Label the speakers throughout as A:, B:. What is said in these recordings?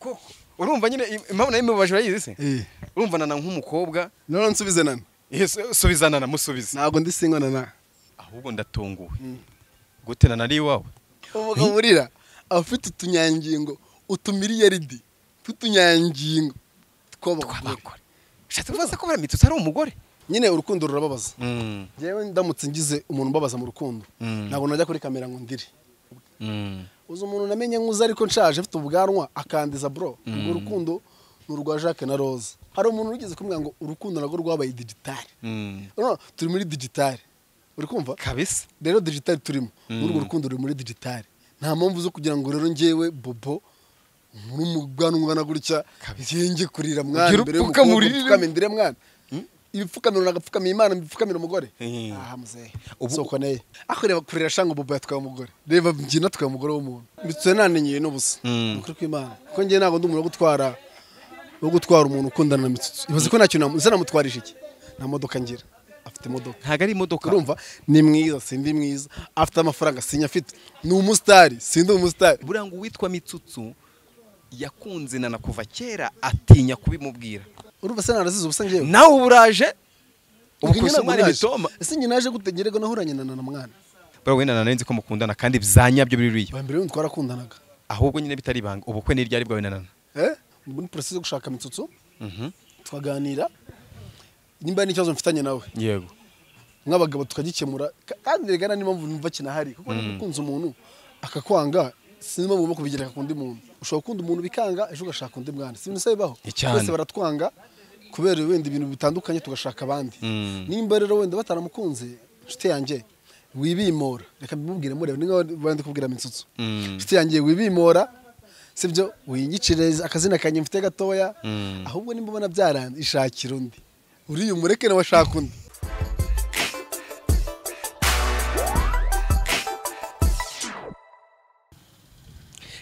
A: koko urumva nyine impamvu nayo mubaje urayizi se urumva nana nk'umukobwa
B: none nsubize nana
A: subizana na musubize
B: ntago ndi singo nana
A: ahubwo ndatunguwe gute nana ari iwawe
B: umugabo urira afite utunyangingo utumiliyaridi tutunyangingo tw'abagore
A: ushatse kuvuga ko baramitutse ari umugore
B: nyine urukundo rurababaza jewe ndamutse ngize umuntu mbabaza mu rukundo ntabwo najya kuri kamera ngo ndire uzi umuntu namenye nkuza ariko nshaje afite ubwanwa akandiza bro urwo rukundo n'urwa Jacques na Rose hari umuntu wigeze kumubwira ngo urukundo nago rwabaye digital no turi muri digital uri kumva
A: kabisa
B: rero digital turimo n'urwo rukundo ruri muri digital nta mpamvu zo kugira ngo rero njyewe bobo muri umugana gutya ngenge kurira mwana mbere y'umukobwa mwana ibipfukamiro nagapfukamira Imana mbipfukamira umugore aha muzehe soko neye akoreba kurira shanga bobo yatwaye umugore reba mbyina twaye umugore w'umuntu mbitse nanenye n'ubusa ukuri kw'Imana ko ngiye nago ndumura gutwara umuntu ukundana na mitsutsu ibaze ko ntacyo namutwarisha iki nta modoka ngira afite imodoka
A: ntago ari imodoka
B: urumva ni mwiza sindi mwiza afite amafaranga sinya afite ni umusitari sindi umusitari
A: burango witwa Mitsutsu yakunze nana kuva kera atinya kubimubwira
B: urumva se narazize ubusa ngiye
A: nawe uburaje ubukuse umwana bitoma
B: ese ngi naje gutegerega nahuranye na mwana
A: bro wenda nana nzi ko mukundana kandi byanyabyo biri riyo
B: mbere y'uko twarakundanaga
A: ahubwo nyine bitari banga ubukwe ni ryari bwawe nana
B: muri process yo gushaka Mitsutsu twaganira nimba n'ikibazo mfitanye nawe
A: yego
B: nk'abagabo tukagikemura kandi regana n'impamvu numva kinahari kuko nakunze umuntu akakwanga sinima ngomba kubigereka kundi muntu ushobora gukunda umuntu bikanga ejo ugashaka undi mwana si bintu bibaho bose baratwanga kubera wenda ibintu bitandukanye tugashaka abandi nimba rero wenda bataramukunze nshuti yanjye wibimora reka mbibubwire murebe ninga bandi kubwira Mitsutsu nshuti yanjye wibimora sibyo wingicireza akazina kanye mfite gatoya ahubwo nimba ubona byaranze ishakira undi uri umureke nawe ashaka undi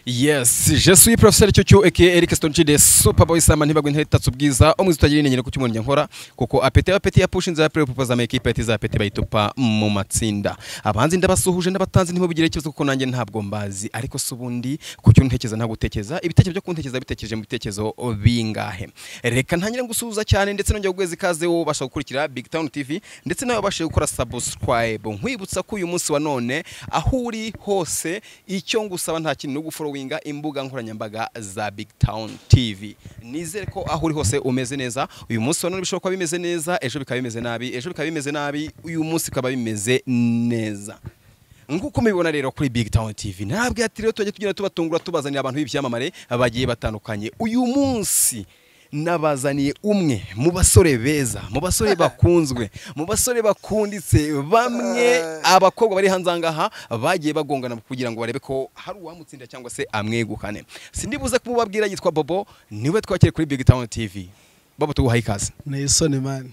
A: Yes, je suis professeur Cyocyo aka Eric Stonchi de Superboy Sama ntibagwe ntitatse ubwiza umwe tutagira inyenyero ku cyumweru nkora kuko apeti ya push nza pre propose ama equipe za apeti bayitupa mu matsinda abanzi ndabasuhuje n'abatanzi ntimo bigire ikibazo kuko nanjye ntabwo mbazi ariko subundi ku cyo ntekeza nta gutekeza ibitekerezo byo kuntekeza bitekereje mu bitekerezo bingahe reka ntangire gusuhuza cyane ndetse nongeye kugweza ikaze wo basha gukurikira Big Town TV ndetse nawe bashe gukora subscribe nkwibutsa ko uyu munsi wa none aho uri hose icyo ngusaba nta kintu no guforo winga imbuga nkoranyambaga za Big Town TV nizere ko aho uri hose umeze neza uyu munsi none bishobora kuba bimeze neza ejo bikaba bimeze nabi ejo bikaba bimeze nabi uyu munsi kaba bimeze neza nguko mubibona rero kuri Big Town TV nabwo ati rero tujye tugira tubatungura tubazanira abantu b'ibyamamare bagiye batandukanye uyu munsi nabazaniye umwe mu basore beza mu basore bakunzwe mu basore bakunditse bamwe abakobwa bari hanzangaha bagiye bagongana kugira ngo barebe ko hari uwamutsinda cyangwa se amwegukane sindibuze kumubabwira yitwa Bobo niwe twakire kuri Big Town TV Bobo tuguhaye ikaze
B: Nelson man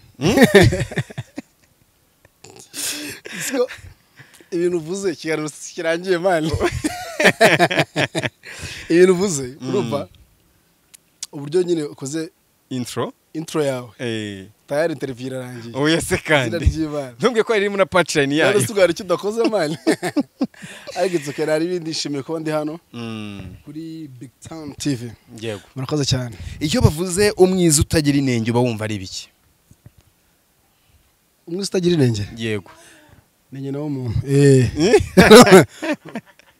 B: ibintu uvuze kirangiye man ibintu uvuze urumva uburyo nyine ukoze intro yawe tayari interview irarangiye
A: oya se kandi ntumbwe ko irimo na punchline yayo
B: yarasugara icyo udakoze man arikoitsokera ari ibindi shimire ko ndi hano kuri Big Town TV
A: yego
B: murakoze cyane
A: iyo bavuze umwiza utagira inenge uba wumva ari biki
B: umwiza utagira inenge
A: yego
B: ni nyina w'umuntu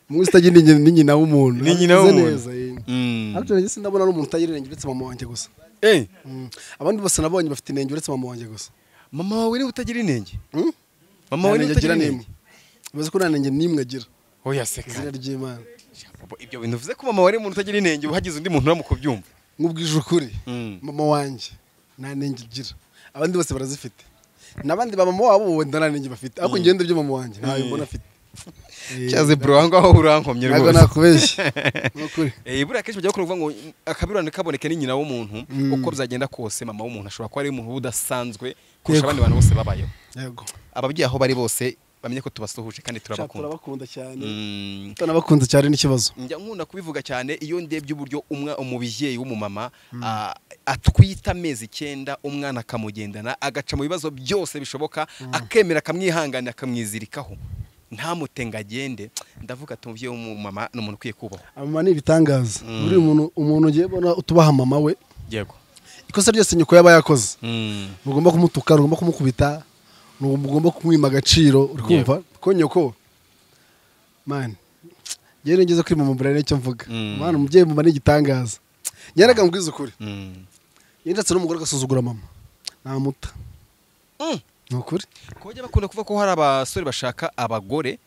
B: umwiza utagira inenge ni nyina w'umuntu
A: ni nyina w'umuntu
B: actually sindabona n'umuntu utagira inenge uretse mama wanjye gusa abandi bose nabonye bafite inenge uretse mama wanjye gusa
A: mama wawe ni utagira inenge
B: mama wawe ni utagira inenge bibaze ko nta nenge nimwe agira
A: oya se kandi
B: izina ry'Imana
A: ibyo bintu uvuze ko mama wawe ari umuntu utagira inenge uhagize undi muntu uramukubyumva
B: nkubwije ukuri mama wanjye nta nenge agira abandi bose barazifite nabandi ba mama wabo wenda nta nenge bafite ariko ngende byo mama wanjye ntayo mbona afite
A: cyaze bro aho ngaho urankomye rwose
B: ntabwo nakubeshye nukuri
A: buriya kenshi bajya kuvuga ngo akabirane kaboneke ni nyina w'umuntu uko byagenda kose mama w'umuntu ashobora kuba ari umuntu udasanzwe kurusha abandi bantu bose babayeho
B: yego
A: ababyeyi aho bari bose bamenye ko tubasuhuje kandi
B: turabakunda cyane tunabakunze cyane n'ikibazo
A: njya nkunda kubivuga cyane iyo ndebye uburyo umubyeyi w'umumama atwita amezi 9 umwana akamugendana agaca mu bibazo byose bishoboka akemera akamwihanganira akamwizirikaho ntamutenga agende ndavuga ati umubyeyi w'umumama ni umuntu ukwiye kubahwa.
B: Mama ni ibitangaza buri umuntu ugiye bona utubaha mama we
A: yego
B: ikosa ryose nyoko yaba yakoze ugomba kumutuka ugomba kumukubita ugomba kumwima agaciro uri kumva ko nyoko man yari ngeze kuri mama brane cyo mvuga man umubyeyi mama ni igitangaza yaraga mbwiza ukuri yindatse n'umugore agasuzugura mama namuta nukuri
A: ko bajya bakunda kuvuga ko hari abasore bashaka abagore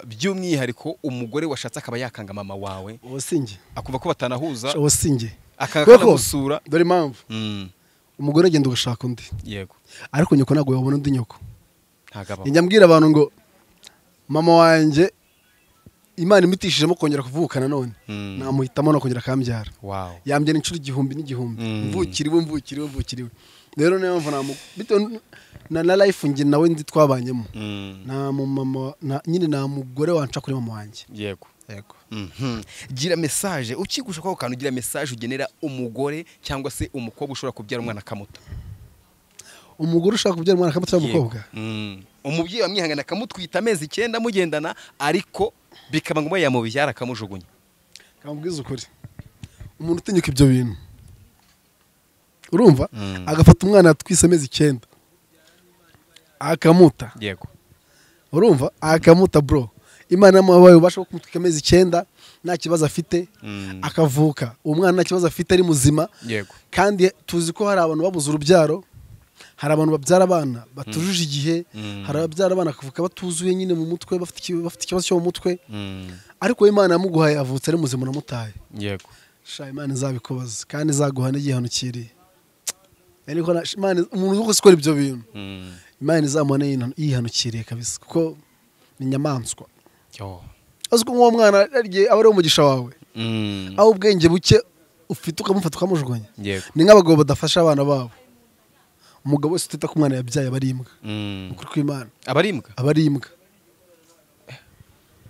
A: by'umwihariko umugore washatse akaba yakanga mama wawe
B: osinge
A: akumva ko batanahuza
B: osinge
A: akakagusura
B: dore impamvu umugore agenda ugashaka undi
A: yego
B: ariko nyoko ntabwo yabona undi nyoko
A: ntagaba
B: njya abantu ngo mama wanjye Imana imitishijemo kongera kuvukana none namuhitamo no kongera kambyara yambyana inshuro igihumbi n'igihumbi mvukiriwe rero niyo mvu na life nge nawe ndi twabanyemo na mama nyine na mugore wanca kuri mama wanjye
A: yego gira message ukigusha kwa kantu gira message ugenera umugore cyangwa se umukobwa ushobora kubyara umwana akamuta
B: umugore ushaka kubyara umwana akamuta umukobwa
A: umubyeyi wamwihangana akamutwita amezi 9 mugendana ariko bikaba ngo yamubyara akamujugunya
B: kamubwiza ukuri umuntu utinyuka ibyo bintu urumva agafata umwana atwise amezi 9 akamuta
A: yego
B: urumva akamuta bro Imana yamuhaye ubasha ko kumutwika amezi 9 nta kibazo afite akavuka umwana nta kibazo afite ari muzima
A: yego
B: kandi tuzi ko hari abantu babuze urubyaro hari abantu babyara abana batujuje igihe hari ababyara abana akavuka batuzuye nyine mu mutwe bafite ikibazo cyo mu mutwe ariko Imana yamuguhaye avutse ari muzima namutaye
A: yego
B: sha Imana izabikobaza kandi izaguha n'igihanukiriye ariko Imana umuntu wese ukora ibyo bintu Imana izamuha yihanukiriye kabisa kuko ni nyamaswa aziko nk'uwo mwana ariye aba ari umugisha wawe aho ubwenge buke ufite ukamufata ukamujugunya ni nk'abagabo badafasha abana babo umugabo wese utita ku mwana yabyaye abarimbwa ukuri kw'Imana abarimbwa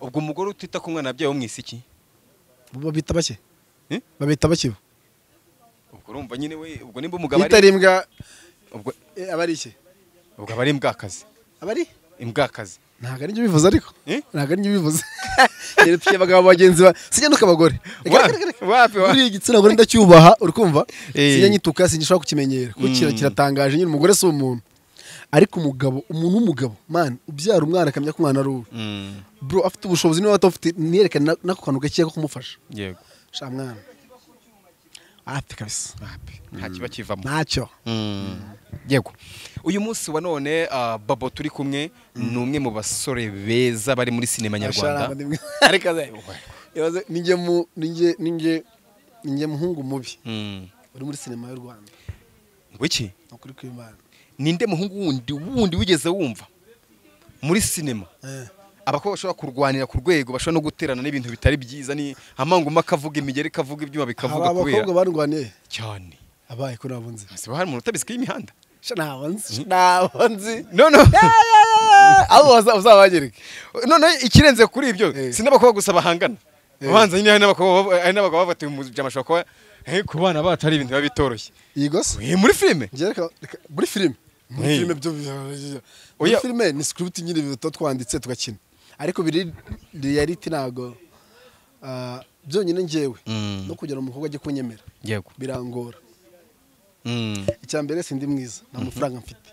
A: ubwo umugore utita ku mwana yabyaye wo mwisiki
B: babita bake babita bake
A: ubwo urumva nyine we ubwo nimba umugabo
B: ari itarimbwa ubwo abari iki
A: ubwo abari imbwakazi
B: abari
A: imbwakazi
B: ntago ari bivuze ariko ntago ari bivuze rero tuye bagabo bagenzi ba sijya n'ukabagore
A: wapi
B: uri igitsina gore ndacyubaha uri kumva sijya nyituka sinjishaka kukimenyera kuko kiratangaje nyine umugore si umuntu ariko umugabo umuntu w'umugabo man ubyara umwana akamya ko umwana ari uwe bro afite ubushobozi niba atafite niyerekana nako kantu gake ko kumufasha
A: yego
B: sha mwana ati kabisa
A: nta kiba kivamo
B: ntacyo
A: yego uyu munsi wa none Babo turi kumwe ni umwe mu basore beza bari muri sinema nyarwanda
B: ninjye muhungu mubi uri muri sinema y'u Rwanda
A: ngwiki
B: ukuri kw'Imana
A: ninde muhungu wundi wigeze wumva muri sinema abakobwa bashobora kurwanira ku rwego bashobora no guterana n'ibintu bitari byiza ni amanguma akavuga imigeri kavuga ibyuma bikavuga kubera
B: abakobwa barwaniye
A: cyane
B: abaye ko nabunze
A: sibo hari umuntu utabizi imihanda
B: nabonzi
A: no
B: abo uzabagereke
A: none ikirenze kuri ibyo sinabakobwa gusa bahangana ubanza nyine hari n'abakobwa bafatiye umujama ashobora kuba ku bana bacu hari ibintu biba bitoroshye
B: yigose
A: muri filime
B: muri filime muri filime ni script nyine biba twanditse tugakina ariko biri reality nago byonyine ngewe no kugira umukobwa ajye kunyemera
A: yego
B: birangora icyambere sindi mwiza nta mafaranga mfite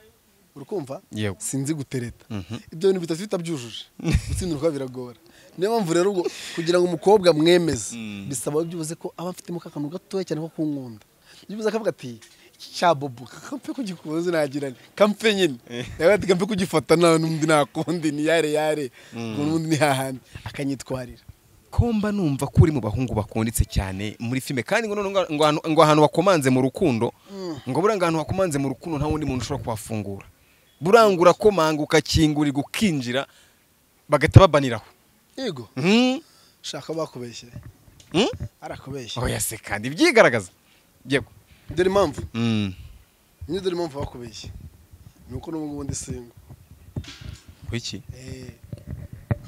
B: urukumva sinzi gutereta ibyo bintu bitatu bitabyujuje gutsindurwa biragora niyo mpamvu rero kugira ngo umukobwa mwemeze bisaba byubuze ko aba afite mu kakantu gatoya cyane ko kunkunda byubuze akavuga ati cya bobo kampe kugikuze nagirane kampe nyine yawe ati kampe kugifata n'undi nakundi ni yare n'undi ni hahandi akanyitwarira
A: komba numva ko uri mu bahungu bakunditse cyane muri filime kandi ngo ahantu wakomanze mu rukundo ngo buranga ahantu wakomanze mu rukundo nta wundi muntu ushobora kuhafungura burangura komanga ukakingurira ukinjira bagahita babaniraho
B: yego shaka bakubeshye arakubeshye
A: oya se kandi byigaragaza yego
B: dore impamvu ni dore impamvu bakubeshye nuko n'ubu ndi singo
A: wiki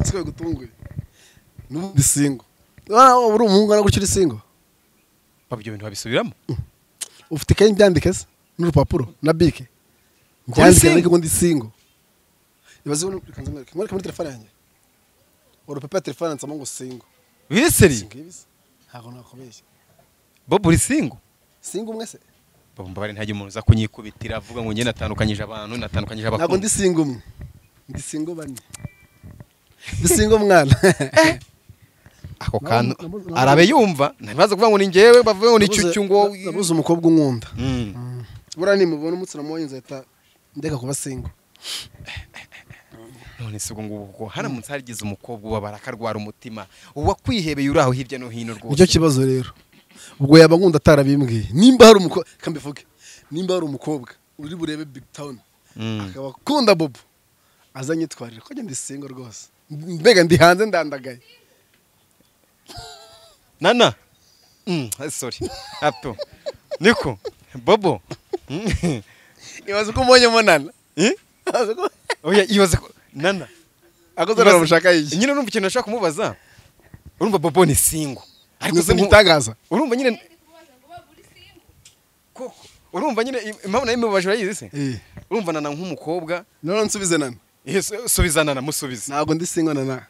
B: siko gutunguye n'ubundi singo uri umuhungu na gukira singo
A: babyo bintu babisubiramo
B: ufite kayi byandike se n'urupapuro na bike byandike ariko ndi singo ibaze mwereke muri telefone yanjye urupepe ya telefone nsamo ngo singo
A: Wiseri
B: ntabwo nakubeshya
A: Bobo uri singo
B: umwe se
A: Bobo mbabare ntajye umuntu uza kunyikubitira avuga ngo njye natandukanyije abantu natandukanyije abakobwa
B: ntabwo ndi singo umwe ndi singo bane ndi singo mwana
A: ako kantu arabe yumva ntibaza kuvuga ngo ni njyewe bavuga ngo ni cyucyu ngo
B: nabuze umukobwa unkunda buriya nimubona umutsina mu nzahita ndeka kuba singo
A: none se ubwo ngubu haramutse harigize umukobwa ubabara akarwara umutima uwakwihebeye uri aho hirya no hino rwose
B: nicyo kibazo rero ubwo yaba nkunda atarabimbwiye nimba hari umukobwa kambivuge nimba hari umukobwa uri burebe Big Town akaba akunda Bobo azanyitwarira ko ndi singo rwose mbega ndi hanze ndandagaye
A: Nana sorry apo niko Bobo
B: ibaze ko mbonye Nana
A: oya ibaze ko Nana
B: akoze naramushaka iki
A: nyine numva ikintu nashaka kumubaza urumva Bobo ni singo
B: ariko se nitangaza
A: urumva nyine koko urumva nyine impamvu nayo mubaje urayizi se urumva Nana nk'umukobwa
B: none nsubize Nana
A: subiza Nana musubize
B: ntabwo ndi singo Nana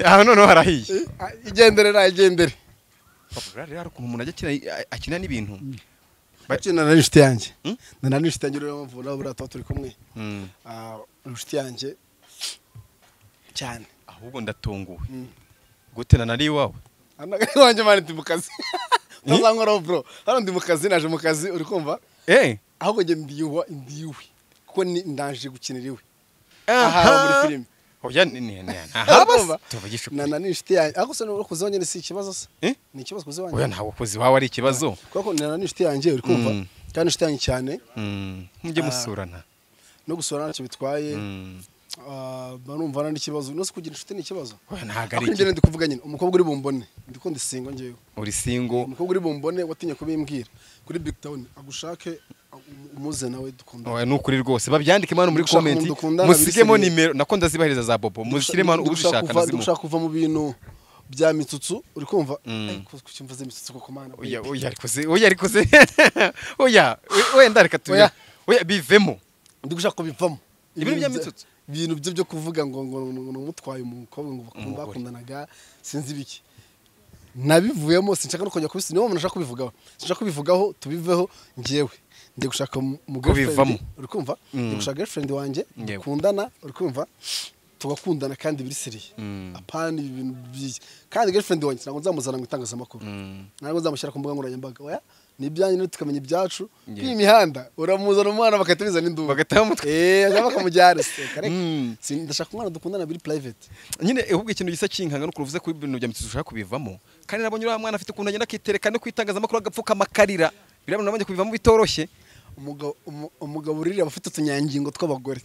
A: aha none harahiye
B: igendere nayigendere
A: rero hari ukuntu umuntu ajya akina n'ibintu
B: bakina na inshuti yanjye na inshuti yanjye rero bavura buriya tuba turi kumwe inshuti yanjye cyane
A: ahubwo ndatunguwe gute Nana ari iwawe
B: anagaye wanjye mani ndi mu kazi ntazankoraho bro hano ndi mu kazi naje mu kazi uri kumva ahubwo njye ndiwe kuko ndaje gukinira iwe aha muri filime
A: oya aha tuvugisha
B: Nana ni inshuti yanjye ariko se no kuzongera si ikibazo se ni ikibazo kuzi wanjye
A: oya ntawo kuzi wawe ari ikibazo
B: kuko Nana ni inshuti yanjye uri kumva kandi inshuti yanjye cyane
A: mujye musurana
B: no gusurana ntacyo bitwaye barumva nandi kibazo no se kugira inshuti ni ikibazo
A: oya ntago ari
B: iki ndi kuvuga nyine umukobwa uri bumbone ndiko ndi singo ngewe
A: uri singo
B: umukobwa uri bumbone watinye kubimbwira kuri Big Town agushake umuze nawe dukunda
A: oya nukuri rwose babyandike mano muri comment musigemo nimero nako ndazibahereza za Bobo mushyire mano ubishaka nazimu
B: dushaka kuva mu bintu bya mitsutsu uri kumva kucyumvaze mitsutsu ko komana
A: oya ariko se oya wenda reka tu oya bivemo
B: ndigushaka kubivamo
A: ibintu bya mitsutsu
B: ibintu byo kuvuga ngo mutwaye umukobwa ngo bakundanaga sinzi biki nabivuyemo sinshaka no kujya kubisi niwo umuntu ashaka kubivugaho sinshaka kubivugaho tubiveho ngewe ndi gushaka mu girlfriend uri kumva ndi gushaka girlfriend wanjye dukundana uri kumva tugakundana kandi biri seriye apana ibintu byiki kandi girlfriend wanjye ntabwo nzamuzana ngo itangazamakuru ntabwo nzamushyira ku mbuga nkoranyambaga oya nibyanyu no tukamenya ibyacu kw'imihanda uramuzana umwana bakatubiza n'induba bakamujyana se ndashaka umwana dukundana biri private
A: nyine ahubwo ikintu gisa kinkanga no kuruvuze ku ibintu bya mitsutsu ushaka kubivamo kandi nabonye uriya mwana afite ukuntu agenda akitereka no kwitangazamakuru agapfuka amakarira birabona nabonye kubivamo bitoroshye
B: umugabo urira abafite utunyangingo tw'abagore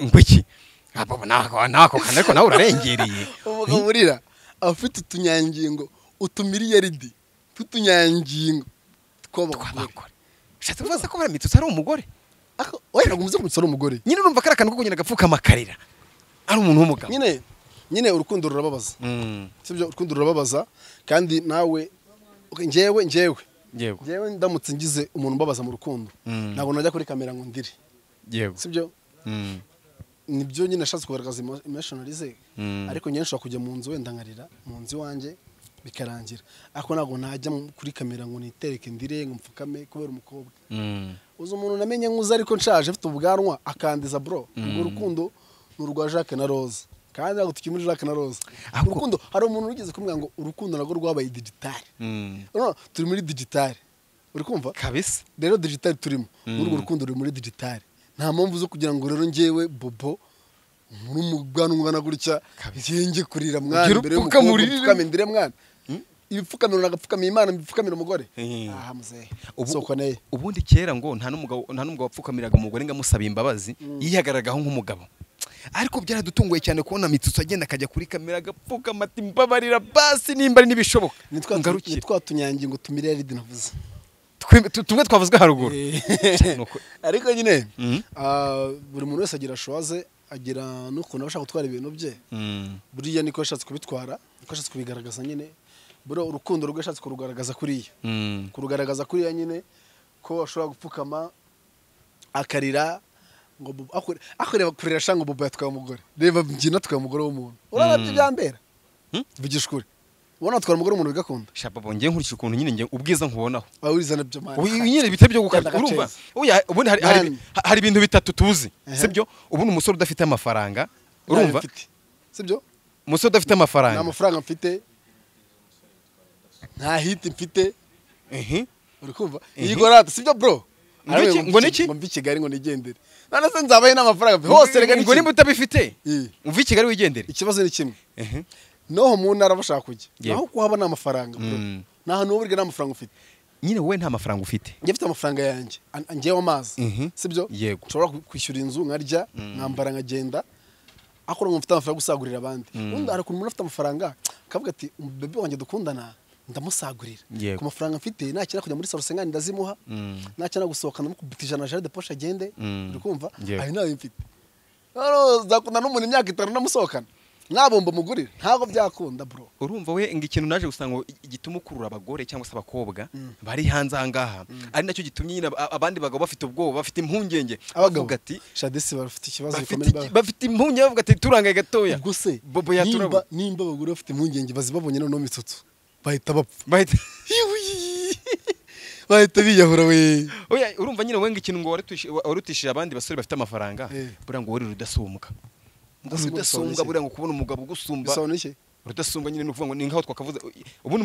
A: ngwiki nako kandi ariko nawe urarengereye
B: umugabo urira abafite utunyangingo utumiliyaridi tutunyangingo tw'abagore
A: ushatse kuvuga ko baramitsutse ari umugore
B: oya ntabwo muze kumitsutse ari umugore
A: nyine urumva ko ari akantu ko kugenda agapfuka amakarira ari umuntu w'umugabo
B: nyine urukundo rurababaza sibyo urukundo rurababaza kandi nawe njyewe ndamutse ngize umuntu ubabaza mu rukundo ntabwo najya kuri kamera ngo ndire sibyo nibyo nyine nashatse kugaragaza emotionalize ariko nyine nshobora kujya mu nzu wenda nkarira mu nzu iwanjye bikarangira ariko ntabwo najya kuri kamera ngo nitereke ndire ngo mfukame kubera umukobwa uzi umuntu namenye nkuze ariko nshaje afite ubwanwa akandiza bro urwo rukundo ni urwa Jacques na Rose kandi ntabwo tukiri muri Jacques na Rose urukundo hari umuntu wigeze kumubwira ngo urukundo narwo rwabaye digitale turi muri digitale uri kumva
A: kabisa
B: rero digitale turimo n'urwo rukundo ruri muri digitale nta mpamvu zo kugira ngo rero njyewe Bobo muri umugana gutya njye kurira mwana mbere y'umukobwa ndire mwana ibipfukamiro nagapfukamira Imana mbipfukamira umugore aha muzehe sokoneye
A: ubundi kera ngo nta n'umugabo wapfukamiraga umugore ngo amusaba imbabazi yihagaragaho nk'umugabo ariko byaradutunguye cyane kubona mitsutsu agenda akajya kuri kamera agapfukama ati mbabarira basi nimba ari nibishoboka
B: nitwa tunyangingo tumiliyaridi navuze
A: tumwe twavuzwe haruguru
B: ariko nyine buri muntu wese agira shoze agira n'ukuntu abashaka gutwara ibintu bye buriya niko yashatse kubitwara uko ashatse kubigaragaza nyine bro urukundo rwe ashatse kurugaragaza kuriya kurugaragaza kuriya nyine ko ashobora gupfukama akarira ngo akoreba kurira shanga Bobo yatwaye umugore reba mbyina twaye umugore w'umuntu urabye byambera vugisha kuri ubona twara umugore w'umuntu bigakunda
A: shapa bonge nkurikije ukuntu nyine nge ubwiza nkubonaho
B: awurizana byo mani
A: nyine bite byo gukata urumva ubundi hari ibintu bitatu tuzi sibyo ubundi umusore udafite amafaranga urumva
B: sibyo
A: umusore udafite amafaranga
B: nta mafaranga mfite nta hit mfite uri kumva iyi gorata sibyo bro
A: ngo niki
B: ngo mvi Kigali ngo nigendere none se nzabaye n'amafaranga hose rega
A: ngo nimba utabifite umvi Kigali wigendere
B: ikibazo ni kimwe noho mu ntara bashaka kujya naho kuhaba n'amafaranga bro nta hantu wowe n'amafaranga ufite
A: nyine wowe nta mafaranga ufite
B: njye mfite amafaranga yanjye ngewe amazi sibyo
A: yego
B: nshobora kwishyura inzu nkarya nkambara nkagenda akora ngo mfite amafaranga gusagurira abandi undi hari umuntu afite amafaranga akavuga ati bebe wanjye dukundana ndamusagurira ku mafaranga mfite nakira kujya muri salon ngani ndazimuha nakira gusohokana mu kubitijana Jardin de Poche agende urukumva ari nawe mfite rero zakunda n'umuntu imyaka 5 namusohokana nabomba mugurira ntago byakunda bro
A: urumva we ikintu naje gusanga igituma ukurura abagore cyangwa se abakobwa bari hanze ahangaha ari nacyo gitumye nyine abandi bagabo bafite ubwoba bafite impungenge
B: avuga ati Shadesi bafite ikibazo gikomeye
A: bafite impungenge bavuga ati turangaye gatoya
B: ubwo se
A: Bobo yaturaba
B: nimba abagore bafite impungenge bazibabonye no mitsutsu bahita bapfa bahita biyahura we
A: oya urumva nyine wenga ikintu ngo warutishije abandi basore bafite amafaranga bura ngo wari rudasumbwa rudasumbwa bura ngo kubona umugabo ugusumba rudasumbwa nyine nuvuga ngo ni ngaho twakavuze ubundi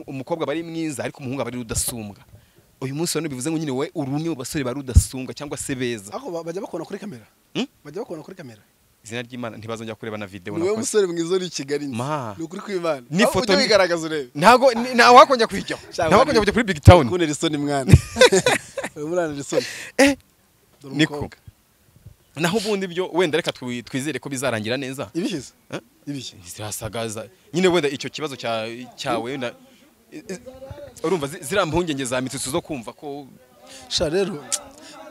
A: umukobwa bari mwiza ariko umuhungu bari rudasumbwa uyu munsi wano bivuze ngo nyine we urumwe mu basore bari rudasumbwa cyangwa se beza
B: ako bajya bakona kuri kamera bajya bakona kuri kamera
A: izina ry'Imana ntibazongera kureba na video
B: nakoze. Niwe musore mwiza uri Kigali nzi. Ni ukuri kw'Imana.
A: Ni foto
B: bigaragaza urebe.
A: Ntago nta wakongera kwijyaho. Nta wakongera kujya kuri Big Town.
B: Kune Risoni mwana. Murana Risoni.
A: Niko. Naho ubundi byo wenda reka twizere ko bizarangira neza.
B: Ibishize. Ibishize.
A: Zirasagaza. Nyine wenda icyo kibazo cyawe wenda urumva zirampungenge za mitsutsu zo kumva ko
B: sha rero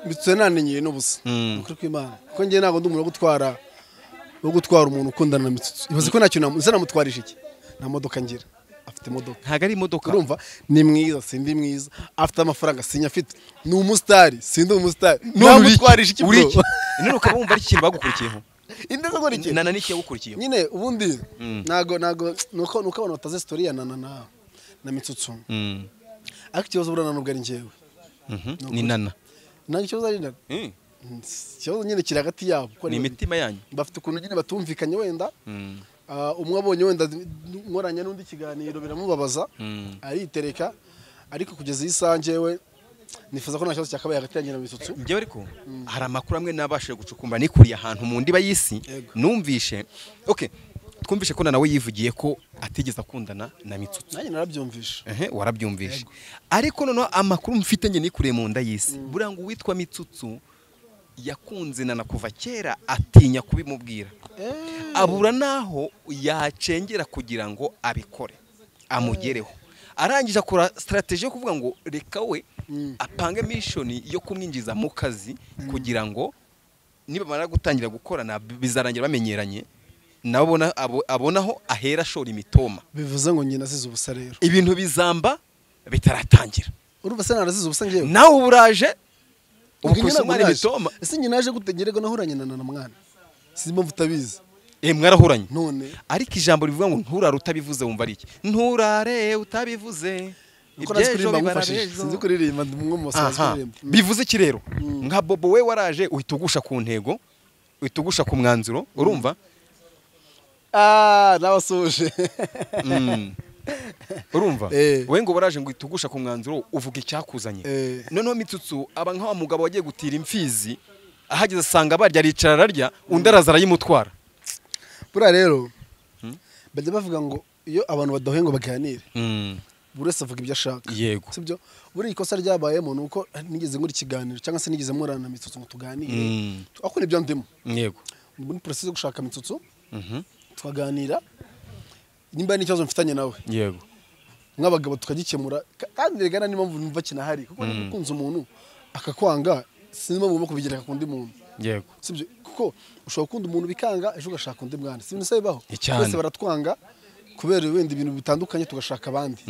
B: bitse nanenye n'ubusa. Ukuri kw'Imana. Ko ngiye nago ndumura gutwara wo gutwara umuntu ukundana na mitsutsu ibaze ko nacyo namutwarisha iki nta modoka ngira afite imodoka
A: ntago ari imodoka
B: urumva ni mwiza sindi mwiza afite amafaranga sinya afite ni umustar sindi umustar namutwarisha iki bro
A: none ukaba wumva ari ikintu bagukurikiyeho
B: indeze ngo rike
A: nana niki yagukurikiyeho
B: nyine ubundi nago nuko abantu bataze story ya na mitsutsu ariko ikibazo burana nubwo ari njyewe
A: ni nana
B: ntago ikibazo ari nana cyo nyine kiri hagati yabo
A: ni imitima yanyu
B: bafite ukuntu nyine batumvikanye wenda umwe abonye wenda nkoranya n'undi kiganiro biramubabaza aritereka ariko kugeza isange we nifuza ko nta kibazo cyakabaye hagati yanjye na mitsutsu
A: njyewe ariko hari amakuru amwe nabashije gucukumbura nikuriye ahantu mu ndiba y'isi numvishe okay twumvishe ko nawe yivugiye ko atigeze akundana na mitsutsu
B: nanjye narabyumvishe
A: warabyumvishe ariko noneho amakuru mfite njye nikuriye mu nda y'isi buriya ngo witwa mitsutsu yakunze nana kuva kera atinya kubimubwira abura naho yacengera kugira ngo abikore amugereho arangije akora strategy yo kuvuga ngo reka we apange mission yo kumwinjiza mu kazi kugira ngo niba bamara gutangira gukorana bizarangira bamenyeranye nabona abonaho ahera shora imitoma
B: bivuze ngo nyina asize ubusa rero
A: ibintu bizamba bitaratangira
B: urumva se narasize ubusa ngewe
A: nawe uburaje ubukusumari mitoma
B: ese nyina aje gutegerega nahuranye na mwana sinzi mpamvu utabizi
A: mwarahuranye
B: none
A: ariko ijambo rivuga ngo nturare utabivuze wumva ari iki nturare utabivuze
B: ibyejo bibarabejo sinzi kuririmba ndumwe mu basaza
A: bivuze iki rero nka Bobo we waraje uhitugusha ku ntego uhitugusha ku mwanzuro urumva
B: nabasuje
A: urumva we ngo baraje ngo itugusha ku mwanzuro uvuga icyakuzanye noneho mitsutsu aba nka wa mugabo wagiye gutira imfizi ahageze asanga barya aricara ararya undi araza arayimutwara
B: bura rero bajya bavuga ngo iyo abantu badahuye ngo baganire buri wese avuga ibyo ashaka
A: yego
B: sibyo buri ikosa ryabayemo nuko nigeze ngura ikiganiro cyangwa se nigeze murana na mitsutsu ngo tuganire akora ibyo ndimo
A: yego
B: muri process yo gushaka mitsutsu twaganira nimba n'ikibazo mfitanye nawe
A: yego
B: nk'abagabo tukagikemura kandi regana n'impamvu numva kinahari kuko ukunze umuntu akakwanga sinima mu kubigereka kundi muntu
A: yego
B: sibyo kuko ushobora gukunda umuntu bikanga ejo ugashaka undi mwana sinzi se bibaho bose baratwanga kubera wenda ibintu bitandukanye tugashaka abandi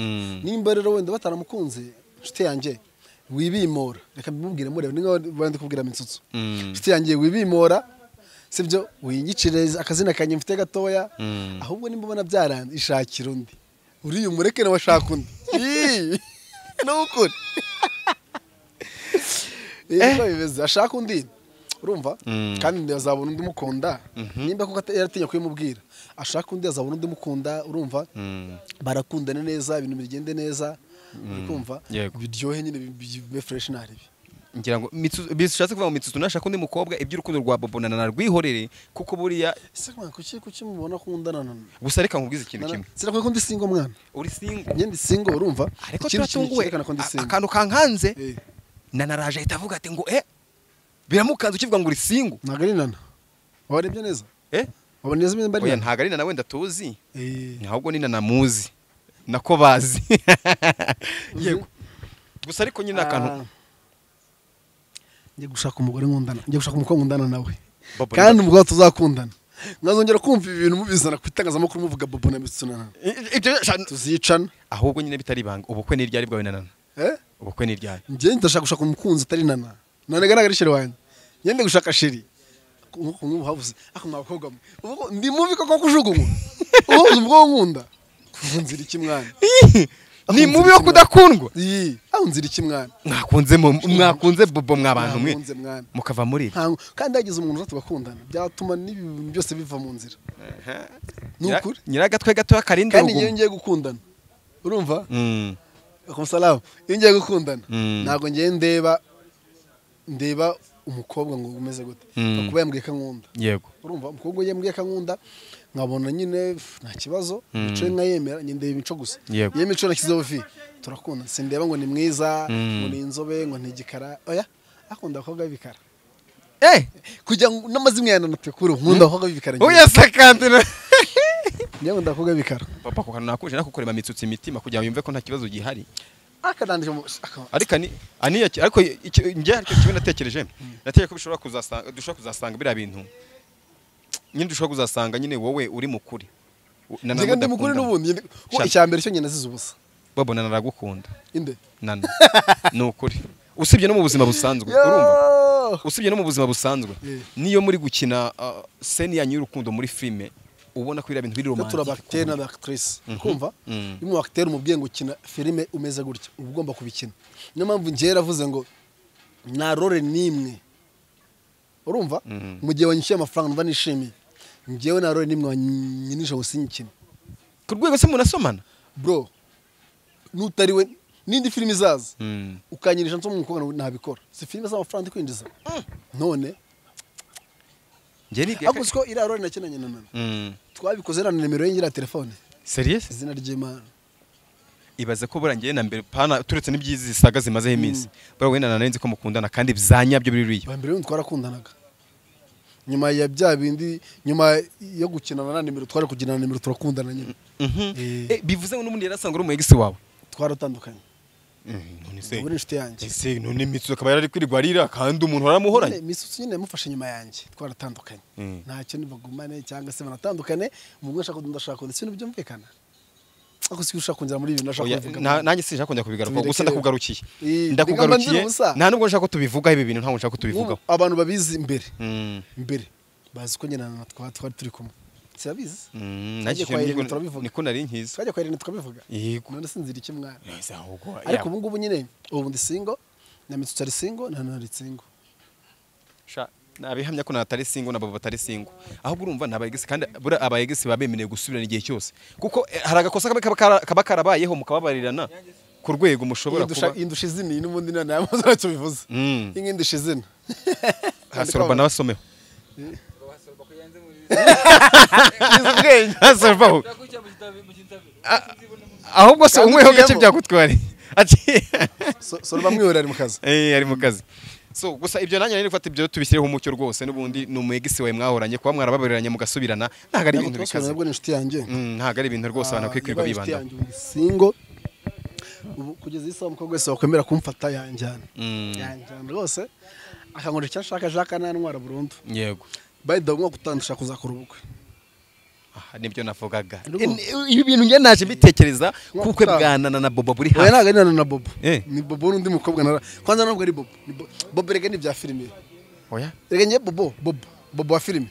B: nimba rero wenda bataramukunze nshuti yanjye wibimora reka mbimubwire murebe ninga bandi kubwira Mitsutsu nshuti yanjye wibimora sibyo wiyicireza akazina kanye mfite gatoya ahubwo nimba ubona byaranze ishakira undi uriye umureke nawe ashaka undi n'ukuri bimeze ashaka undi urumva kandi azabona undi mukunda nimba kuko yaratinya kuyimubwira ashaka undi azabona undi mukunda urumva barakundana neza ibintu bigende neza urikumva biryohe nyine bibe fresh naribi
A: ngira ngo bishatse kuva mu Mitsutsu nashaka undi mukobwa iby'urukundo rwa Bobo na rwihorere kuko buriya
B: kuki mubona kundana nana
A: gusa reka nkubwize ikintu kimwe
B: sirakwe ko ndi single mwana
A: uri single
B: ngende single urumva
A: ariko turatunguwe akantu kankanze nanaraje ahita avuga ati ngo biramukanze ukivuga ngo uri single
B: ntago ari nana warebye neza wabona neza imbe
A: oya ntago ari nana wenda tuzi ahubwo ni nana muzi nako bazi yego gusa ariko nyine akantu
B: ngiye gushaka umugore nkundana ngiye gushaka umukobwa nkundana nawe kandi umugabo tuzakundana ngazongera kumva ibintu mubizana ku itangazamakuru muvuga Bobo na Mitsutsu nana tuzicana
A: ahubwo nyine bitari ibanga ubukwe ni ryari bwawe na nana ubukwe ni ryari
B: ngiye ndashaka gushaka umukunzi utari nana none garagara sheri wanjye ngende gushaka sheri nkuko havuze akamwakobwa ndi mubi koko kujugunywa uhuze ubwo nkunda kuvunzira iki mwana
A: ni mubi wo kudakundwa
B: ahunzira iki mwana
A: mwakunze Bobo mwabantu mwe mukava muri
B: kandi yagize umuntu uzatugakundana byatuma n'ibintu byose biva mu nzira nukuri
A: nyiragatwe gato akarinde
B: kandi ngiye gukundana urumva akomusalamu ngiye gukundana ntago ngiye ndeba umukobwa ngo umeze gute kuba yambwiye ko nkunda
A: yego
B: urumva umukobwa yambwiye ko nkunda nkabona nyine nta kibazo mico nkayemera nyindeba imico gusa iyo mico nakizeho fi turakunda sindeba ngo ni mwiza ngo ni inzobe ngo ntigikara oya akunda abakobwa b'ibikara kujya n'amazimwe yananatekuru nkunda abakobwa b'ibikara
A: oya sakandira
B: njye nkunda abakobwa b'ibikara
A: papa ko kantu nakuje nakukorema Mitsutsu imitima kugira ngo yumve ko nta kibazo gihari
B: akadandije
A: ariko njye ariko kimwe natekereje ko dushobora kuzasanga biriya bintu nyine dushobora kuzasanga nyine wowe uri mukuri
B: njye ndi mukuri n'ubundi icyambere cyo nyine ziza ubusa
A: Bobo nana aragukunda
B: inde
A: nana nukuri usibye no mu buzima busanzwe urumva usibye no mu buzima busanzwe niyo muri gukina scene yanyu y'urukundo muri filme ubona ko ibintu biri romantique
B: tura bacteur na actrice kumva imu acteur umubwiye ngo ukina filme umeze gutya ugomba kubikina niyo mpamvu njye ravuze ngo na role nimwe urumva mu gihe wanyishyuye amafaranga mva nishimiye njyewe na role nimwe wanyinisha gusinyikina
A: ku rwego se munasomana
B: bro nutariwe nindi filme izaza ukanyinisha nso mu mukobwa ntabikora si filme z'amafaranga kwinjiza none ako siko ira role nakinanye na nana twabikoze na nimero y'ingira telefone
A: serious
B: izina ry'Imana
A: ibaze ko burangiye na mbere pana turetse n'ibyizi zisaga zimazeho iminsi bro wenda nanenze ko mukundana kandi byanyabyo biri
B: ba mbere twarakundanaga nyuma ya bya bindi nyuma yo gukinana na nimero twari kugirana nimero turakundana nyine
A: bivuze ngo n'umundi yarasanga uri mu egisi wawe
B: twaratandukanye
A: none se
B: uri inshuti yanjye
A: ese none Mitsutsu akaba yari kwirirwa arira kandi umuntu aramuhoranye
B: Mitsutsu nyine yamufashe nyuma yanjye twaratandukanye ntacyo nibagumane cyangwa se banatandukane umwe ashaka ndashaka ndetse n'ubyumvikana ako si ushaka kunjira muri ibi nashaka
A: kuvuga nanjye sinshaka kujya kubigaruka gusa ndakugarukiye nta nubwo nshaka ko tubivuga ibi bintu ntabwo nshaka ko tubivuga
B: abantu babizi imbere bazi ko nyina twari turi kumwe sibabizi
A: niko nari nkiza
B: twajya kwa Irene tukabivuga none sinzira iki mwana ariko ubu ngubu nyine ubu ndi single na Mitsutsu ari single na nari single
A: nabihamya ko natari single na Bobo batari single ahubwo urumva nabayegisi kandi bura abayegisi babemereye gusubirana igihe cyose kuko hari agakosa kaba karabayeho mukababarirana ku rwego mushobora kuba
B: indusha izini n'ubundi nana yamuzacho bivuze ingindusha izini
A: hasorba nabasomeho hasorbaho ahubwo se umweho gace byakutwari
B: sorba mwihora ari mu kazi
A: ari mu kazi so gusa ibyo nanya nari gufata ibyo tubishyireho umucyo rwose n'ubundi numegisi wawe mwahoranye kuba mwarababariranye mugasubirana ntago ari ibintu bikaze
B: ntabwo inshuti yanjye
A: ntago ari ibintu rwose abantu kwikwirirwa bibanda
B: singo ubu kugeza isaha umukobwa wese wakwemera kumfata yanjyana rwose akankora icyo ashaka Jacques nanwara burundu
A: yego
B: by the way kutandusha kuzakora ubukwe
A: aha nibyo navugaga ibi bintu njye naje mbitekereza kuko bwanana na Bobo buri
B: oya
A: hafi
B: ntago ari na Bobo ni Bobo n'undi mukobwa kwanza ntabwo ari Bobo Bobo rega ni bya filime
A: oya
B: rega njye Bobo wa filime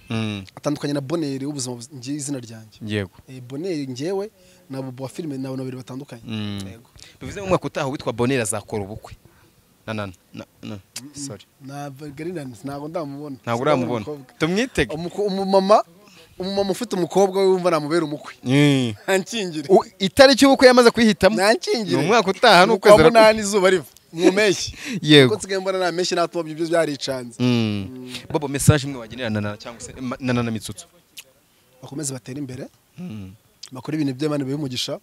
B: atandukanye na Bonheur w'ubuzima ngiye izina ryanjye
A: yego
B: Bonheur njyewe na Bobo wa filime nabo babiri batandukanye
A: yego bivuze mu mwaka utaha witwa Bonheur azakora ubukwe sorry
B: ntabwo ndamubona
A: ntabwo uramubona tumwitege
B: umumama ufite umukobwa we wumva namubera umukwe ntankingire
A: itariki y'ubukwe yamaze kuyihitamo
B: ntankingire
A: mu mwaka utaha
B: ni ukwezi munani izuba riva mu mpeshyi
A: yego
B: kuko nsigaye mbona nta mpeshyi natuma ibyo byaricanze
A: Bobo message imwe wagenera na cyangwa se na Mitsutsu
B: bakomeze batera imbere bakora ibintu by'Imana bimugisha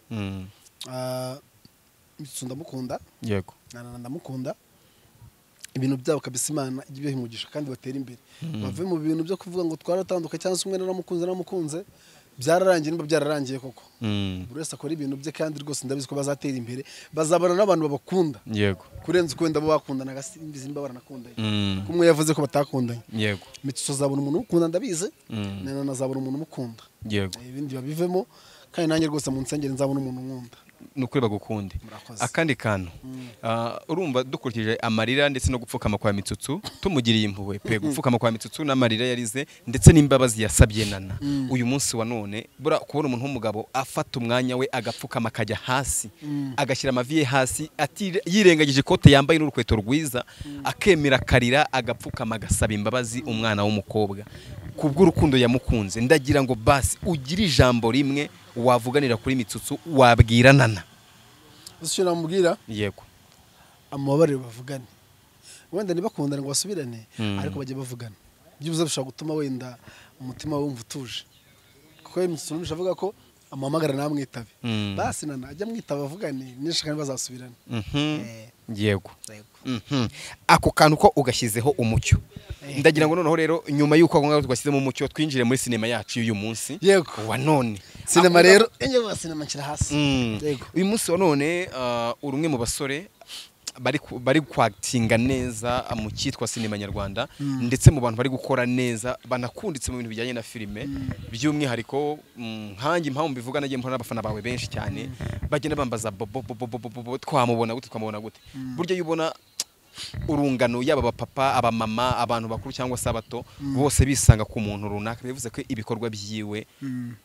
B: Mitsutsu ndamukunda
A: yego
B: ndamukunda ibintu byabo kabisa Imana igiye bimugisha kandi batera imbere bave mu bintu byo kuvuga ngo twaratandukanye cyangwa se umwe naramukunze byararangiye nimba byararangiye koko buri wese akora ibintu bye kandi rwose ndabizi ko bazatera imbere bazabana n'abantu babakunda
A: yego
B: kurenza uko wenda bo bakundanaga simba baranakundanye kumwe yavuze ko batakundanye
A: yego
B: Mitsutsu azabona umuntu ukunda ndabizi nazabona umuntu umukunda
A: yego
B: ibindi babivemo kandi nanjye rwose mu nsengero nzabona umuntu nkunda
A: nukuri bagukunde akandi kantu urumva dukurikije amarira ndetse no gupfukama kwa Mitsutsu tumugiriye impuhwe pe gupfukama kwa Mitsutsu n'amarira yarize ndetse n'imbabazi yasabye Nana uyu munsi wa none kubona umuntu w'umugabo afata umwanya we agapfukama akajya hasi agashyira amavi ye hasi yirengagije ikote yambaye n'urukweto rwiza akemera akarira agapfukama agasaba imbabazi umwana w'umukobwa kubw'urukundo yamukunze ndagira ngo basi ugire ijambo rimwe wavuganira kuri Mitsutsu wabwira Nana
B: ushobora namubwira
A: yego
B: amabare bavugane wenda ntibakundane ngo basubirane ariko bajye bavugana byibuze bishobora gutuma wenda umutima wumva utuje kuko Mitsutsu numisha avuga ko amuhamagara namwitabe basi Nana ajya mwitaba bavugane nishaka bazasubirana
A: yego ako kantu ko ugashyizeho umucyo ndagira ngo noneho rero nyuma y'uko ngo twashyizemo umucyo twinjire muri sinema yacu y'uyu munsi
B: yego
A: wa none
B: sinema rero enyewe sinema nshira hasi
A: yego uyu munsi wa none urumwe mu basore bari kwatinga neza mu cyitwa sinema nyarwanda ndetse mu bantu bari gukora neza banakunditse mu bintu bijyanye na filime by'umwihariko nkanjye impamvu bivuga nagiye mpora n'abafana bawe benshi cyane bagenda bambaza Bobo twamubona gute buryo yubona urungano yaba abapapa abamama abantu bakuru cyangwa se abato bose bisanga ku muntu runaka bivuze ko ibikorwa byiwe